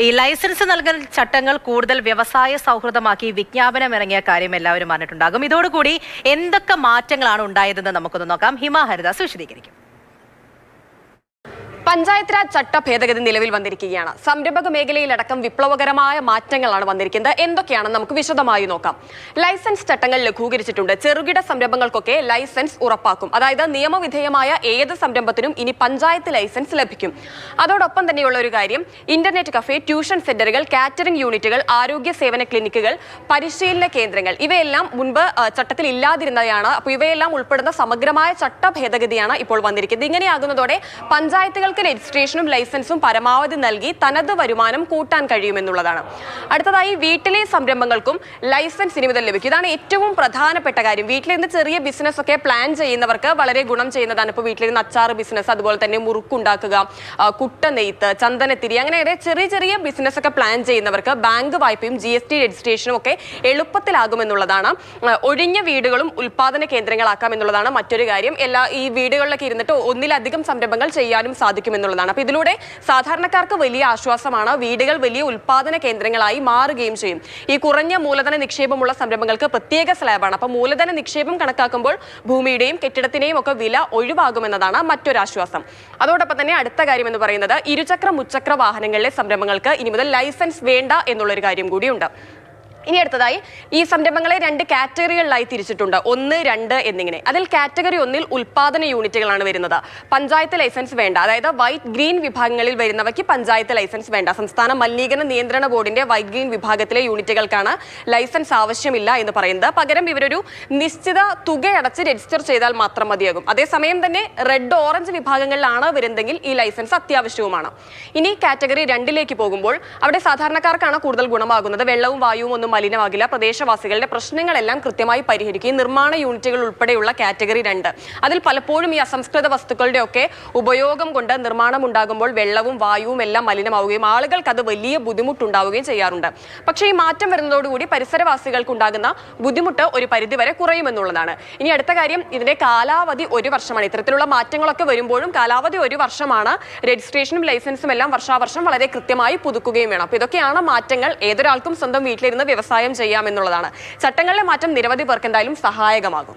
ഈ ലൈസൻസ് നൽകൽ ചട്ടങ്ങൾ കൂടുതൽ വ്യവസായ സൗഹൃദമാക്കി വിജ്ഞാപനം ഇറങ്ങിയ കാര്യം എല്ലാവരും അറിഞ്ഞിട്ടുണ്ടാകും. ഇതോടുകൂടി എന്തൊക്കെ മാറ്റങ്ങളാണ് ഉണ്ടായതെന്ന് നമുക്കൊന്ന് നോക്കാം. ഹിമ ഹരിദാസ് വിശദീകരിക്കും. പഞ്ചായത്ത് രാജ് ചട്ട ഭേദഗതി നിലവിൽ വന്നിരിക്കുകയാണ്. സംരംഭക മേഖലയിലടക്കം വിപ്ലവകരമായ മാറ്റങ്ങളാണ് വന്നിരിക്കുന്നത്. എന്തൊക്കെയാണെന്ന് നമുക്ക് വിശദമായി നോക്കാം. ലൈസൻസ് ചട്ടങ്ങൾ ലഘൂകരിച്ചിട്ടുണ്ട്. ചെറുകിട സംരംഭങ്ങൾക്കൊക്കെ ലൈസൻസ് ഉറപ്പാക്കും. അതായത് നിയമവിധേയമായ ഏത് സംരംഭത്തിനും ഇനി പഞ്ചായത്ത് ലൈസൻസ് ലഭിക്കും. അതോടൊപ്പം തന്നെയുള്ള ഒരു കാര്യം, ഇന്റർനെറ്റ് കഫേ, ട്യൂഷൻ സെന്ററുകൾ, കാറ്ററിംഗ് യൂണിറ്റുകൾ, ആരോഗ്യ സേവന ക്ലിനിക്കുകൾ, പരിശീലന കേന്ദ്രങ്ങൾ ഇവയെല്ലാം മുൻപ് ചട്ടത്തിൽ ഇല്ലാതിരുന്നതാണ്. അപ്പോൾ ഇവയെല്ലാം ഉൾപ്പെടുന്ന സമഗ്രമായ ചട്ട ഭേദഗതിയാണ് ഇപ്പോൾ വന്നിരിക്കുന്നത്. ഇങ്ങനെയാകുന്നതോടെ പഞ്ചായത്തുകൾ രജിസ്ട്രേഷനും ലൈസൻസും പരമാവധി നൽകി തനത് വരുമാനം കൂട്ടാൻ കഴിയുമെന്നുള്ളതാണ്. അടുത്തതായി, വീട്ടിലെ സംരംഭങ്ങൾക്കും ലൈസൻസ് ഇനി മുതൽ ലഭിക്കും. ഇതാണ് ഏറ്റവും പ്രധാനപ്പെട്ട കാര്യം. വീട്ടിലിരുന്ന് ചെറിയ ബിസിനസ് ഒക്കെ പ്ലാൻ ചെയ്യുന്നവർക്ക് വളരെ ഗുണം ചെയ്യുന്നതാണ്. ഇപ്പോൾ വീട്ടിലിരുന്ന് അച്ചാർ ബിസിനസ്, അതുപോലെ തന്നെ മുറുക്കുണ്ടാക്കുക, കുട്ട നെയ്ത്ത്, ചന്ദനത്തിരി, അങ്ങനെ ചെറിയ ചെറിയ ബിസിനസ് ഒക്കെ പ്ലാൻ ചെയ്യുന്നവർക്ക് ബാങ്ക് വായ്പയും GST രജിസ്ട്രേഷനും ഒക്കെ എളുപ്പത്തിലാകുമെന്നുള്ളതാണ്. ഒഴിഞ്ഞ വീടുകളും ഉൽപാദന കേന്ദ്രങ്ങളാക്കാം എന്നുള്ളതാണ് മറ്റൊരു കാര്യം. ഈ വീടുകളിലൊക്കെ ഇരുന്നിട്ട് ഒന്നിലധികം സംരംഭങ്ങൾ ചെയ്യാനും സാധിക്കും എന്നുള്ളതാണ്. അപ്പൊ ഇതിലൂടെ സാധാരണക്കാർക്ക് വലിയ ആശ്വാസമാണ്. വീടുകൾ വലിയ ഉൽപാദന കേന്ദ്രങ്ങളായി മാറുകയും ചെയ്യും. ഈ കുറഞ്ഞ മൂലധന നിക്ഷേപമുള്ള സംരംഭങ്ങൾക്ക് പ്രത്യേക സ്ലാബാണ്. അപ്പൊ മൂലധന നിക്ഷേപം കണക്കാക്കുമ്പോൾ ഭൂമിയുടെയും കെട്ടിടത്തിന്റെയും ഒക്കെ വില ഒഴിവാകുമെന്നതാണ് മറ്റൊരാശ്വാസം. അതോടൊപ്പം തന്നെ അടുത്ത കാര്യം എന്ന് പറയുന്നത്, ഇരുചക്ര മുച്ചക്ര വാഹനങ്ങളിലെ സംരംഭങ്ങൾക്ക് ഇനി മുതൽ ലൈസൻസ് വേണ്ട എന്നുള്ളൊരു കാര്യം കൂടിയുണ്ട്. ഇനി അടുത്തതായി, ഈ സംരംഭങ്ങളെ 2 കാറ്റഗറികളിലായി തിരിച്ചിട്ടുണ്ട്. 1, 2 എന്നിങ്ങനെ. അതിൽ കാറ്റഗറി 1 ഉൽപാദന യൂണിറ്റുകളാണ് വരുന്നത്. പഞ്ചായത്ത് ലൈസൻസ് വേണ്ട. അതായത് വൈറ്റ് ഗ്രീൻ വിഭാഗങ്ങളിൽ വരുന്നവയ്ക്ക് പഞ്ചായത്ത് ലൈസൻസ് വേണ്ട. സംസ്ഥാന മലിനീകരണ നിയന്ത്രണ ബോർഡിന്റെ വൈറ്റ് ഗ്രീൻ വിഭാഗത്തിലെ യൂണിറ്റുകൾക്കാണ് ലൈസൻസ് ആവശ്യമില്ല എന്ന് പറയുന്നത്. പകരം ഇവരൊരു നിശ്ചിത തുകയടച്ച് രജിസ്റ്റർ ചെയ്താൽ മാത്രം മതിയാകും. അതേസമയം തന്നെ റെഡ് ഓറഞ്ച് വിഭാഗങ്ങളിലാണ് വരുന്നതെങ്കിൽ ഈ ലൈസൻസ് അത്യാവശ്യവുമാണ്. ഇനി കാറ്റഗറി 2ലേക്ക് പോകുമ്പോൾ അവിടെ സാധാരണക്കാർക്കാണ് കൂടുതൽ ഗുണമാകുന്നത്. വെള്ളവും വായുവും ഒന്നും മലിനമാകില്ല. പ്രദേശവാസികളുടെ പ്രശ്നങ്ങളെല്ലാം കൃത്യമായി പരിഹരിക്കും. നിർമ്മാണ യൂണിറ്റുകൾ ഉൾപ്പെടെയുള്ള കാറ്റഗറി 2, അതിൽ പലപ്പോഴും ഈ അസംസ്കൃത വസ്തുക്കളുടെ ഒക്കെ ഉപയോഗം കൊണ്ട് നിർമ്മാണം ഉണ്ടാകുമ്പോൾ വെള്ളവും വായുവും എല്ലാം മലിനമാവുകയും ആളുകൾക്ക് അത് വലിയ ബുദ്ധിമുട്ടുണ്ടാവുകയും ചെയ്യാറുണ്ട്. പക്ഷേ ഈ മാറ്റം വരുന്നതോടുകൂടി പരിസരവാസികൾക്ക് ഉണ്ടാകുന്ന ബുദ്ധിമുട്ട് ഒരു പരിധിവരെ കുറയുമെന്നുള്ളതാണ്. ഇനി അടുത്ത കാര്യം, ഇതിന്റെ കാലാവധി 1 വർഷമാണ്. ഇത്തരത്തിലുള്ള മാറ്റങ്ങളൊക്കെ വരുമ്പോഴും കാലാവധി 1 വർഷമാണ്. രജിസ്ട്രേഷനും ലൈസൻസും എല്ലാം വർഷാവർഷം വളരെ കൃത്യമായി പുതുക്കുകയും വേണം. അപ്പോൾ ഇതൊക്കെയാണ് മാറ്റങ്ങൾ. ഏതൊരാൾക്കും സ്വന്തം വീട്ടിലിരുന്ന് വ്യവസായം ചെയ്യാമെന്നുള്ളതാണ്. ചട്ടങ്ങളിലെ മാറ്റം നിരവധി പേർക്ക് എന്തായാലും സഹായകമാകും.